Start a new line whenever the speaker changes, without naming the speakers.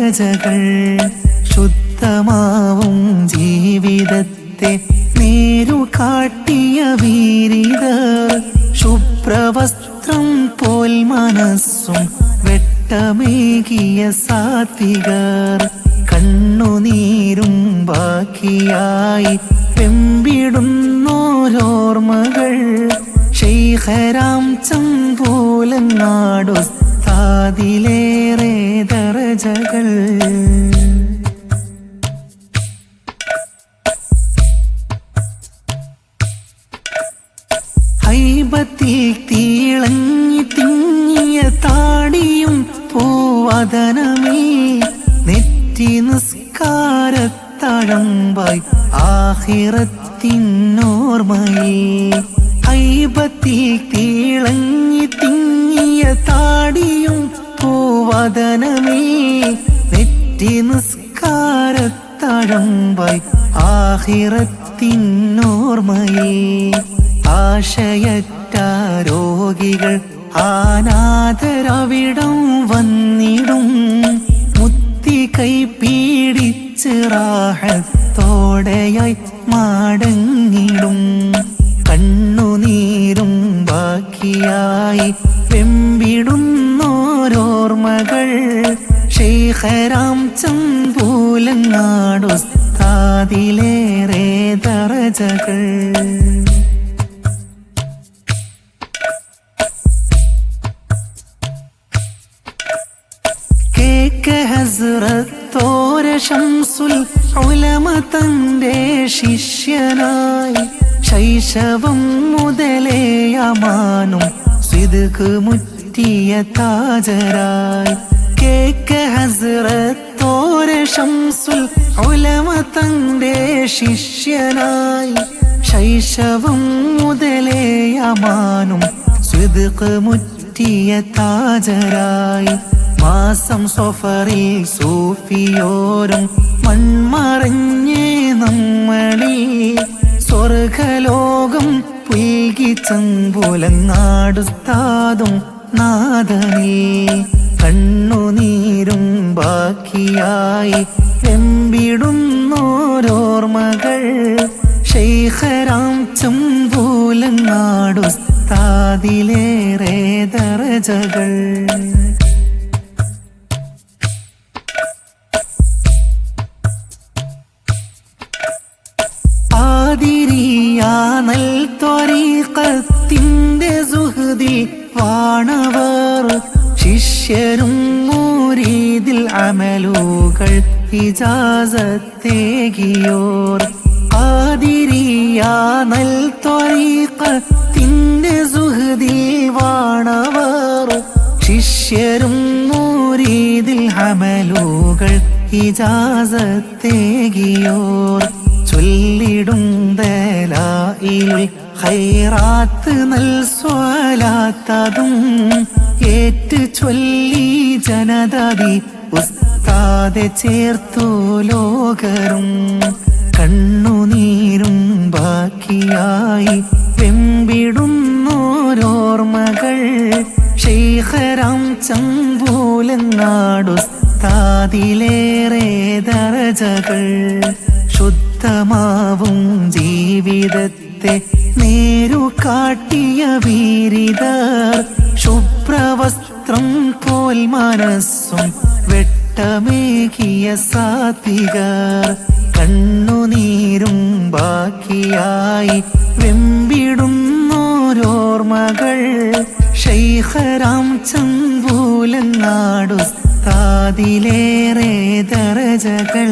ദറജകൾ. ശുദ്ധമാവും ജീവിതത്തെ നേരു കാട്ടിയ വീരിതർ. ശുഭ്രവസ്ത്രം പോൽ മനസ്സും വെട്ടമേകിയ സാത്വികർ. കണ്ണുനീരും ബാക്കിയായി വെമ്പിടുന്നോരോർമ്മകൾ. ശൈഖരാം ചമ്പൂലങ്ങാടുസ്താദിലേറെ ദറജകൾ. ഹൈബത്തിൽ തിളങ്ങി തിങ്ങിയ താടിയും പൂവദനമേ നെറ്റി നിസ്കാരത്തഴമ്പായി ആഖിറത്തിനോർമ്മയിൽ. ഹൈബത്തിൽ തിളങ്ങി തിങ്ങിയ താടിയും പൂവദനമേ നെറ്റി നിസ്കാരത്തഴമ്പായി ആഖിറത്തിനോർമ്മയിൽ. ആശയറ്റ രോഗികൾ അനാഥരവിടം വന്നിടും. മുത്തി കൈ പീഡിച്ച് റാഹത്തോടെയായി മടങ്ങിടും. കണ്ണുനീരും ബാക്കിയായി വെമ്പിടുന്നോരോർമ്മകൾ. ശൈഖരാം ചമ്പൂലങ്ങാടുസ്താദിലേറെ ദറജകൾ. ഹസ്രത്തോര ശംസുൽ ഉലമ തന്റെ ശിഷ്യനായി ശൈശവം മുതലേ അമാനും സിദ്ഖ് മുറ്റിയ താജരായി. കേക്ക് ഹസ്രത്തോര ശംസുൽ ഉലമ തന്റെ ശിഷ്യനായി ശൈശവം മുതലേ അമാനും സിദ്ഖ് മുറ്റിയ താജരായി. മാസം സഫറിൽ സൂഫിയോരും മൺമറഞ്ഞേ നമ്മളിൽ. സ്വർഗലോകം പുൽകി ചമ്പൂലങ്ങാടുസ്താദും നാദനിൽ. കണ്ണുനീരും ബാക്കിയായി വെമ്പിടുന്നോരോർമ്മകൾ. ശൈഖരാം ചമ്പൂലങ്ങാടുസ്താദിലേറെ ദറജകൾ. ാനൽ ത്വരീഖത്തിന്റെ സുഹ്ദിൽ വാണവർ. ശിഷ്യരും മുരീദിൽ അമലുകൾ ഇജാസത്തേകിയോർ. ഖാദിരിയാനൽ ത്വരീഖത്തിന്റെ സുഹ്ദിൽ വാണവർ. ശിഷ്യരും മുരീദിൽ അമലുകൾ ഇജാസത്തേകിയോർ. ചൊല്ലിടും ദലായിലുൽ ഖൈറാത്ത് നൽ സ്വലാത്തതും ഏറ്റ് ചൊല്ലി ജനതതി ഉസ്താദെ ചേർത്തു ലോകരും. കണ്ണുനീരും ബാക്കിയായി വെമ്പിടുന്നോരോർമ്മകൾ. ശൈഖരാം ചമ്പൂലങ്ങാടുസ്താദിലേറെ ദറജകൾ. ശുദ്ധമാവും ജീവിതത്തെ നേരു കാട്ടിയ വീരിതർ. ശുഭ്രവസ്ത്രം പോൽ മനസ്സും വെട്ടമേകിയ സാത്വികർ. കണ്ണുനീരും ബാക്കിയായി വെമ്പിടുന്നോരോർമ്മകൾ. ശൈഖരാം ചമ്പൂലങ്ങാടുസ്താദിലേറെ ദറജകൾ.